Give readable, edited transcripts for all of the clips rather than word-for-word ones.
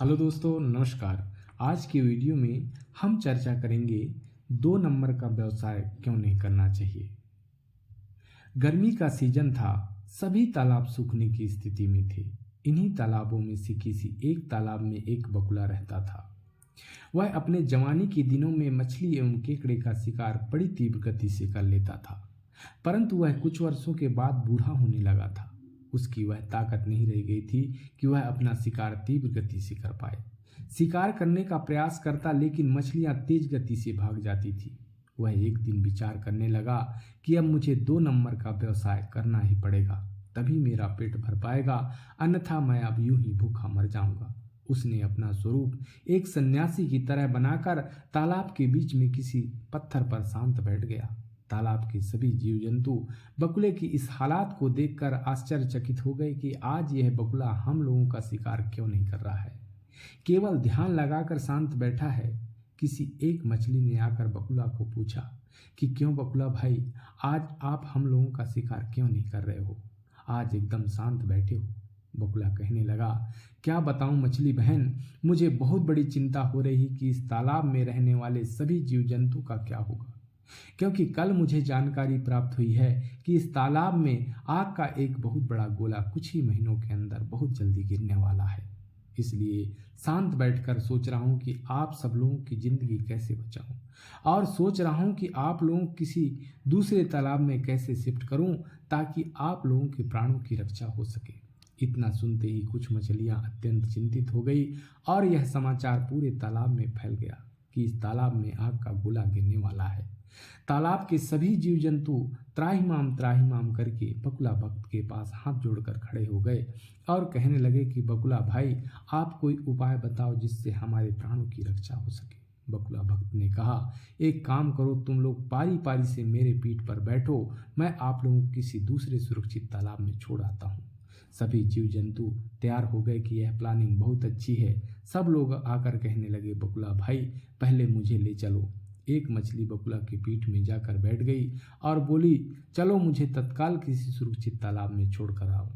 Hello दोस्तों, नमस्कार। आज की वीडियो में हम चर्चा करेंगे 2 नंबर का व्यवसाय क्यों नहीं करना चाहिए। गर्मी का सीजन था, सभी तालाब सूखने की स्थिति में थे। इन्हीं तालाबों में से किसी एक तालाब में एक बगुला रहता था। वह अपने जवानी के दिनों में मछली एवं केकड़े का शिकार बड़ी तीव्र गति से कर लेता था, परंतु वह कुछ वर्षों के बाद बूढ़ा होने लगा था। उसकी वह ताकत नहीं रह गई थी कि वह अपना शिकार तीव्र गति से कर पाए। शिकार करने का प्रयास करता, लेकिन मछलियां तेज गति से भाग जाती थी। वह एक दिन विचार करने लगा कि अब मुझे 2 नंबर का व्यवसाय करना ही पड़ेगा, तभी मेरा पेट भर पाएगा, अन्यथा मैं अब यूं ही भूखा मर जाऊंगा। उसने अपना स्वरूप एक सन्यासी की तरह बनाकर तालाब के बीच में किसी पत्थर पर शांत बैठ गया। तालाब के सभी जीव जंतु बगुले की इस हालात को देखकर आश्चर्यचकित हो गए कि आज यह बगुला हम लोगों का शिकार क्यों नहीं कर रहा है, केवल ध्यान लगाकर शांत बैठा है। किसी एक मछली ने आकर बगुला को पूछा कि क्यों बगुला भाई, आज आप हम लोगों का शिकार क्यों नहीं कर रहे हो, आज एकदम शांत बैठे हो। बगुला कहने लगा, क्या बताऊं मछली बहन, मुझे बहुत बड़ी चिंता हो रही कि इस तालाब में रहने वाले सभी जीव जंतु का क्या होगा, क्योंकि कल मुझे जानकारी प्राप्त हुई है कि इस तालाब में आग का एक बहुत बड़ा गोला कुछ ही महीनों के अंदर बहुत जल्दी गिरने वाला है। इसलिए शांत बैठकर सोच रहा हूँ कि आप सब लोगों की जिंदगी कैसे बचाऊं, और सोच रहा हूँ कि आप लोगों किसी दूसरे तालाब में कैसे शिफ्ट करूं ताकि आप लोगों के प्राणों की रक्षा हो सके। इतना सुनते ही कुछ मछलियां अत्यंत चिंतित हो गई और यह समाचार पूरे तालाब में फैल गया कि इस तालाब में आग का गोला गिरने वाला है। तालाब के सभी जीव जंतु त्राहिमाम करके बगुला भक्त के पास हाथ जोड़कर खड़े हो गए और कहने लगे कि बगुला भाई, आप कोई उपाय बताओ जिससे हमारे प्राणों की रक्षा हो सके। बगुला भक्त ने कहा, एक काम करो, तुम लोग पारी पारी से मेरे पीठ पर बैठो, मैं आप लोगों को किसी दूसरे सुरक्षित तालाब में छोड़ आता हूँ। सभी जीव जंतु तैयार हो गए कि यह प्लानिंग बहुत अच्छी है। सब लोग आकर कहने लगे, बगुला भाई पहले मुझे ले चलो। एक मछली बगुला की पीठ में जाकर बैठ गई और बोली, चलो मुझे तत्काल किसी सुरक्षित तालाब में छोड़कर आओ।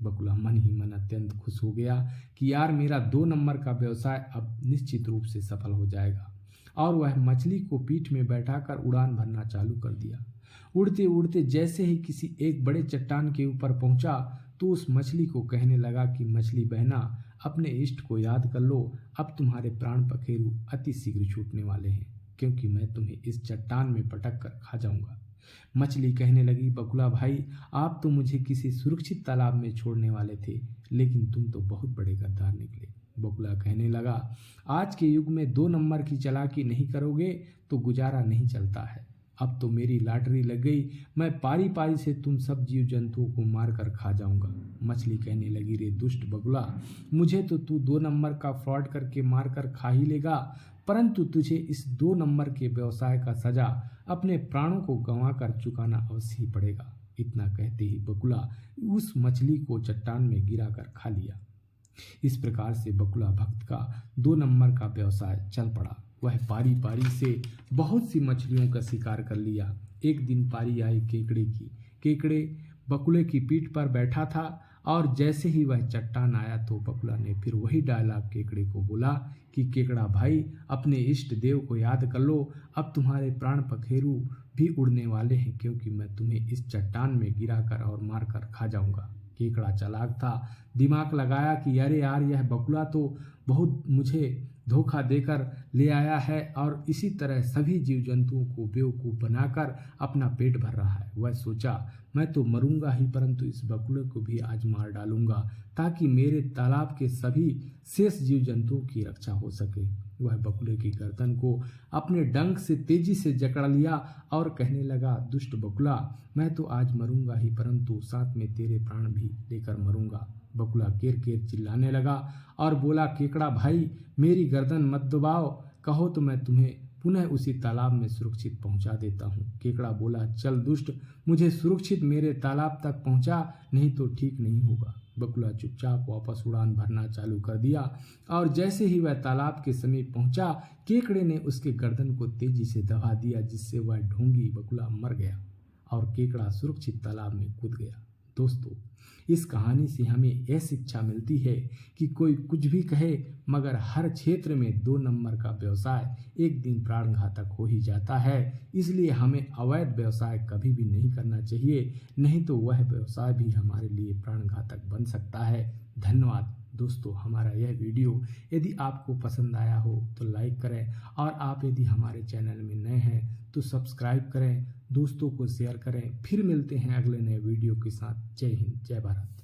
बगुला मन ही मन अत्यंत खुश हो गया कि यार मेरा 2 नंबर का व्यवसाय अब निश्चित रूप से सफल हो जाएगा, और वह मछली को पीठ में बैठाकर उड़ान भरना चालू कर दिया। उड़ते उड़ते जैसे ही किसी एक बड़े चट्टान के ऊपर पहुंचा तो उस मछली को कहने लगा कि मछली बहना, अपने इष्ट को याद कर लो, अब तुम्हारे प्राण पखेरु अति शीघ्र छूटने वाले हैं, क्योंकि मैं तुम्हें इस चट्टान में पटक कर खा जाऊंगा। मछली कहने लगी, बगुला भाई आप तो मुझे किसी सुरक्षित तालाब में छोड़ने वाले थे, लेकिन तुम तो बहुत बड़े गद्दार निकले। बगुला कहने लगा, आज के युग में 2 नंबर की चालाकी नहीं करोगे तो गुजारा नहीं चलता है। अब तो मेरी लॉटरी लग गई, मैं पारी पारी से तुम सब जीव जंतुओं को मार कर खा जाऊंगा। मछली कहने लगी, रे दुष्ट बगुला, मुझे तो तू 2 नंबर का फ्रॉड करके मार कर खा ही लेगा, परंतु तुझे इस 2 नंबर के व्यवसाय का सजा अपने प्राणों को गंवा कर चुकाना अवश्य ही पड़ेगा। इतना कहते ही बगुला उस मछली को चट्टान में गिरा कर खा लिया। इस प्रकार से बगुला भक्त का 2 नंबर का व्यवसाय चल पड़ा। वह पारी पारी से बहुत सी मछलियों का शिकार कर लिया। एक दिन पारी आई केकड़े की। केकड़े बगुले की पीठ पर बैठा था और जैसे ही वह चट्टान आया तो बगुला ने फिर वही डायलॉग केकड़े को बोला कि केकड़ा भाई, अपने इष्ट देव को याद कर लो, अब तुम्हारे प्राण पखेरु भी उड़ने वाले हैं, क्योंकि मैं तुम्हें इस चट्टान में गिराकर और मारकर खा जाऊंगा। केकड़ा चालाक था, दिमाग लगाया कि अरे यार, यह बगुला तो बहुत मुझे धोखा देकर ले आया है और इसी तरह सभी जीव जंतुओं को बेवकूफ़ बनाकर अपना पेट भर रहा है। वह सोचा, मैं तो मरूंगा ही, परंतु इस बगुले को भी आज मार डालूंगा ताकि मेरे तालाब के सभी शेष जीव जंतुओं की रक्षा हो सके। वह बगुले की गर्दन को अपने डंक से तेजी से जकड़ लिया और कहने लगा, दुष्ट बगुला, मैं तो आज मरूंगा ही, परंतु साथ में तेरे प्राण भी लेकर मरूंगा। बगुला केर केर चिल्लाने लगा और बोला, केकड़ा भाई मेरी गर्दन मत दबाओ, कहो तो मैं तुम्हें पुनः उसी तालाब में सुरक्षित पहुंचा देता हूँ। केकड़ा बोला, चल दुष्ट, मुझे सुरक्षित मेरे तालाब तक पहुंचा, नहीं तो ठीक नहीं होगा। बगुला चुपचाप वापस उड़ान भरना चालू कर दिया और जैसे ही वह तालाब के समीप पहुंचा, केकड़े ने उसके गर्दन को तेजी से दबा दिया, जिससे वह ढोंगी बगुला मर गया और केकड़ा सुरक्षित तालाब में कूद गया। दोस्तों, इस कहानी से हमें यह शिक्षा मिलती है कि कोई कुछ भी कहे, मगर हर क्षेत्र में 2 नंबर का व्यवसाय एक दिन प्राणघातक हो ही जाता है। इसलिए हमें अवैध व्यवसाय कभी भी नहीं करना चाहिए, नहीं तो वह व्यवसाय भी हमारे लिए प्राणघातक बन सकता है। धन्यवाद दोस्तों। हमारा यह वीडियो यदि आपको पसंद आया हो तो लाइक करें, और आप यदि हमारे चैनल में नए हैं तो सब्सक्राइब करें, दोस्तों को शेयर करें। फिर मिलते हैं अगले नए वीडियो के साथ। जय हिंद, जय भारत।